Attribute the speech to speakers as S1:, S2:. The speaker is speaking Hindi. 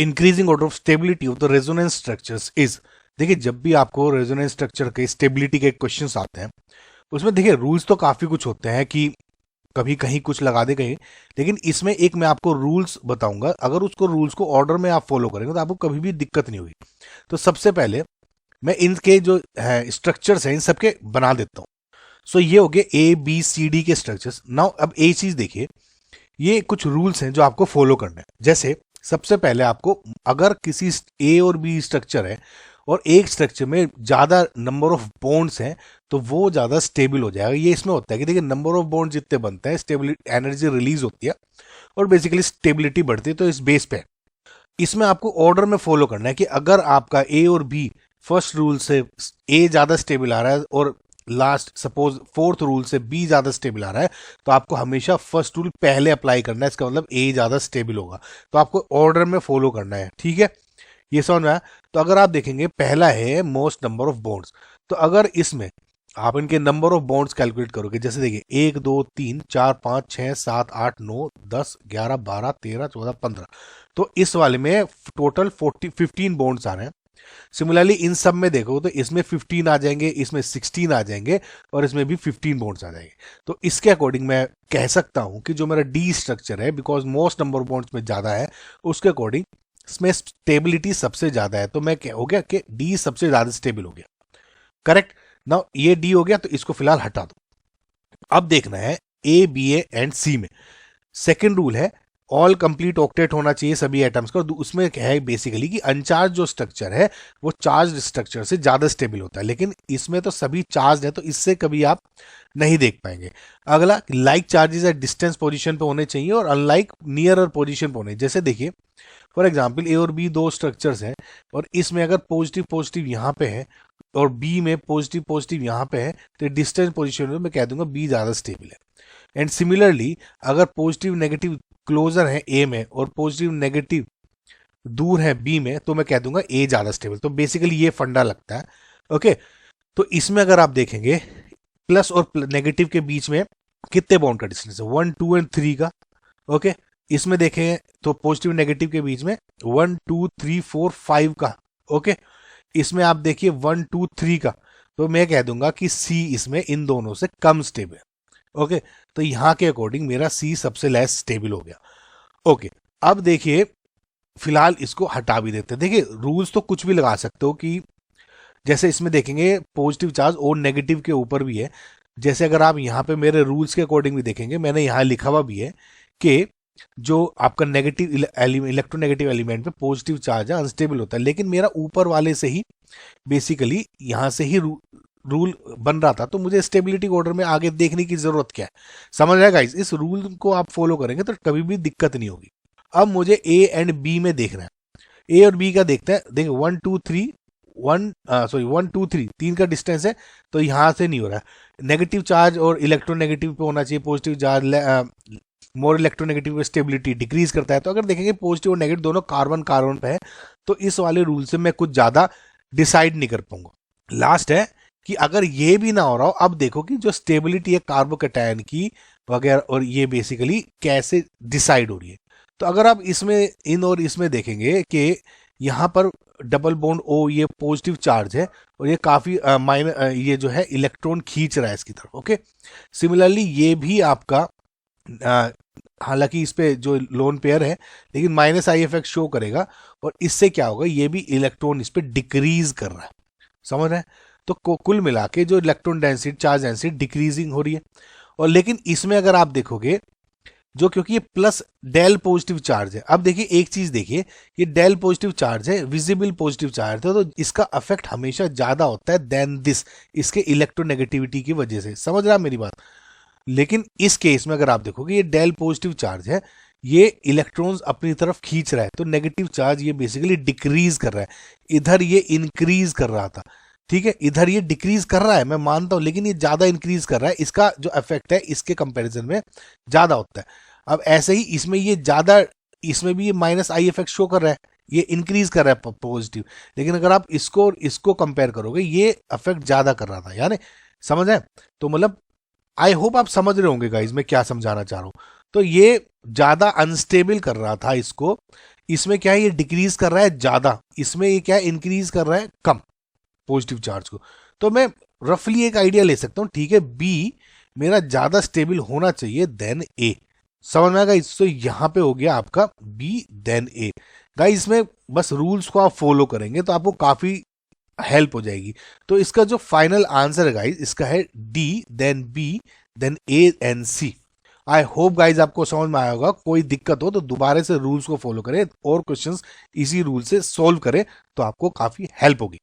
S1: Increasing order of stability of the resonance structures is, देखिए जब भी आपको रेजोनेंस स्ट्रक्चर के स्टेबिलिटी के क्वेश्चंस आते हैं उसमें देखिए रूल्स तो काफी कुछ होते हैं कि कभी कहीं कुछ लगा दे कहीं, लेकिन इसमें एक मैं आपको रूल्स बताऊंगा, अगर उसको रूल्स को ऑर्डर में आप फॉलो करेंगे तो आपको कभी भी दिक्कत नहीं होगी। तो सबसे पहले मैं इनके जो है स्ट्रक्चर्स हैं इन सबके बना देता हूँ। सो ये हो गए ए बी सी डी के स्ट्रक्चर्स। नाउ अब एक चीज देखिए, ये कुछ रूल्स हैं जो आपको फॉलो करने हैं। जैसे सबसे पहले आपको, अगर किसी ए और बी स्ट्रक्चर है और एक स्ट्रक्चर में ज्यादा नंबर ऑफ बॉन्ड्स हैं तो वो ज्यादा स्टेबल हो जाएगा। ये इसमें होता है कि देखिए नंबर ऑफ बॉन्ड जितने बनते हैं स्टेबिलिटी एनर्जी रिलीज होती है और बेसिकली स्टेबिलिटी बढ़ती है। तो इस बेस पे इसमें आपको ऑर्डर में फॉलो करना है कि अगर आपका ए और बी फर्स्ट रूल से ए ज्यादा स्टेबल आ रहा है और लास्ट सपोज फोर्थ रूल से बी ज्यादा स्टेबल आ रहा है तो आपको हमेशा फर्स्ट रूल पहले अप्लाई करना है। इसका मतलब ए ज्यादा स्टेबल होगा, तो आपको ऑर्डर में फॉलो करना है। ठीक है, ये समझ में आया। तो अगर आप देखेंगे पहला है मोस्ट नंबर ऑफ बॉन्ड्स, तो अगर इसमें आप इनके नंबर ऑफ बॉन्ड्स कैलकुलेट करोगे, जैसे देखिए 1 2 3 4 5 6 7 8 9 10 11 12 13 14 15, तो इस वाले में टोटल 15 बॉन्ड्स आ रहे हैं। सिमिलरली इन सब में देखो तो इसमें 15 आ जाएंगे, इसमें 16 आ जाएंगे और इसमें भी 15 बॉन्ड्स आ जाएंगे। तो इसके अकॉर्डिंग मैं कह सकता हूं कि जो मेरा डी स्ट्रक्चर है, because most number of bonds में ज्यादा है, उसके अकॉर्डिंग इसमें स्टेबिलिटी सबसे ज्यादा है। तो मैं क्या हो गया कि डी सबसे ज्यादा स्टेबल हो गया। करेक्ट। नाउ ये डी हो गया तो इसको फिलहाल हटा दो। अब देखना है ए बी एंड सी में। सेकेंड रूल है ऑल कंप्लीट ऑक्टेट होना चाहिए सभी एटम्स का। और उसमें क्या है बेसिकली कि अनचार्ज जो स्ट्रक्चर है वो चार्ज स्ट्रक्चर से ज्यादा स्टेबल होता है, लेकिन इसमें तो सभी चार्ज है तो इससे कभी आप नहीं देख पाएंगे। अगला, like charges at distance position पे होने चाहिए और अनलाइक नियरर पोजीशन पे होने। जैसे देखिए फॉर एग्जांपल ए और बी दो स्ट्रक्चर्स हैं और इसमें अगर पॉजिटिव पॉजिटिव यहाँ पे है और बी में पॉजिटिव पॉजिटिव यहाँ पे है तो डिस्टेंस पोजीशन में मैं कह दूंगा बी ज्यादा स्टेबल है। एंड सिमिलरली अगर पॉजिटिव नेगेटिव क्लोजर है ए में और पॉजिटिव नेगेटिव दूर है बी में तो मैं कह दूंगा ए ज्यादा स्टेबल। तो बेसिकली ये फंडा लगता है। ओके, तो इसमें अगर आप देखेंगे प्लस और नेगेटिव के बीच में कितने बॉन्ड का डिस्टेंस है, 1 2 एंड 3 का। ओके, इसमें देखें तो पॉजिटिव नेगेटिव के बीच में 1 2 3 4 5 का। ओके, इसमें आप देखिए 1 2 3 का, तो मैं कह दूंगा कि सी इसमें इन दोनों से कम स्टेबल। ओके, तो यहां के अकॉर्डिंग मेरा सी सबसे लेस स्टेबल हो गया। ओके, अब देखिए फिलहाल इसको हटा भी देते हैं। देखिए रूल्स तो कुछ भी लगा सकते हो कि जैसे इसमें देखेंगे पॉजिटिव चार्ज और नेगेटिव के ऊपर भी है। जैसे अगर आप यहाँ पे मेरे रूल्स के अकॉर्डिंग भी देखेंगे, मैंने यहाँ लिखा हुआ भी है कि जो आपका नेगेटिव इलेक्ट्रोनेगेटिव एलिमेंट पे पॉजिटिव चार्ज है अनस्टेबल होता है, लेकिन मेरा ऊपर वाले से ही बेसिकली यहां से ही रूल बन रहा था, तो मुझे स्टेबिलिटी ऑर्डर में आगे देखने की जरूरत क्या है। समझ रहे गाइस, इस रूल को आप फॉलो करेंगे तो कभी भी दिक्कत नहीं होगी। अब मुझे ए एंड बी में देखना है। ए और बी का देखते हैं। देखिए 1 2 3 1 2 3 3 का डिस्टेंस है तो यहां से नहीं हो रहा है। नेगेटिव चार्ज और इलेक्ट्रोनेगेटिव पे होना चाहिए positive charge. More electronegative stability decrease करता है। तो अगर देखेंगे पॉजिटिव और नेगेटिव दोनों कार्बन कार्बन पे है तो इस वाले रूल से मैं कुछ ज्यादा डिसाइड नहीं कर पाऊंगा। लास्ट है कि अगर ये भी ना हो रहा हो, अब देखो कि जो स्टेबिलिटी है कार्बोकैटायन की वगैरह और ये बेसिकली कैसे डिसाइड हो रही है। तो अगर आप इसमें इन और इसमें देखेंगे कि यहाँ पर डबल बॉन्ड ओ ये पॉजिटिव चार्ज है और ये काफी माइनर ये जो है इलेक्ट्रॉन खींच रहा है इसकी तरफ। ओके, सिमिलरली ये भी आपका हालांकि इस पे जो लोन पेयर है लेकिन माइनस आई इफेक्ट शो करेगा और इससे क्या होगा, ये भी इलेक्ट्रॉन इस पे डिक्रीज कर रहा है। समझ रहे हैं? तो कुल मिला के जो electron density charge density decreasing हो रही है। और लेकिन इसमें अगर आप देखोगे जो क्योंकि ये प्लस डेल पॉजिटिव चार्ज है। अब देखिए एक चीज देखिए, ये डेल पॉजिटिव चार्ज है, विजिबल पॉजिटिव चार्ज है, तो इसका इफेक्ट हमेशा ज्यादा होता है देन दिस, इसके इलेक्ट्रोनेगेटिविटी की वजह से। समझ रहा है मेरी बात? लेकिन इस केस में अगर आप देखोगे ये डेल पॉजिटिव चार्ज है, ये इलेक्ट्रॉन्स अपनी तरफ खींच रहा है, तो नेगेटिव चार्ज ये बेसिकली डिक्रीज कर रहा है। इधर ये इंक्रीज कर रहा था, ठीक है, इधर ये डिक्रीज कर रहा है मैं मानता हूं, लेकिन ये ज्यादा इंक्रीज कर रहा है। इसका जो इफेक्ट है इसके कंपैरिजन में ज्यादा होता है। अब ऐसे ही इसमें ये ज्यादा, इसमें भी ये माइनस आई इफेक्ट शो कर रहा है, ये इंक्रीज कर रहा है पॉजिटिव, लेकिन अगर आप इसको और इसको कंपेयर करोगे ये इफेक्ट ज्यादा कर रहा था। यानी समझ है? तो मतलब आई होप आप समझ रहे होंगे गाइस मैं क्या समझाना चाह रहा हूं। तो ये ज्यादा अनस्टेबल कर रहा था इसको, इसमें क्या है, ये डिक्रीज कर रहा है ज्यादा, इसमें ये क्या है, इंक्रीज कर रहा है कम पॉजिटिव चार्ज को। तो मैं रफली एक आइडिया ले सकता हूँ, ठीक है, बी मेरा ज्यादा स्टेबल होना चाहिए देन ए। समझ में आएगा? तो यहाँ पे हो गया आपका बी देन ए। गाइस इसमें बस रूल्स को आप फॉलो करेंगे तो आपको काफी हेल्प हो जाएगी। तो इसका जो फाइनल आंसर है गाइस, इसका है D then B then A and C. I hope guys आपको समझ में आया होगा। कोई दिक्कत हो तो दोबारा से रूल्स को फॉलो करें और क्वेश्चंस इसी रूल से सॉल्व करें, तो आपको काफी हेल्प होगी।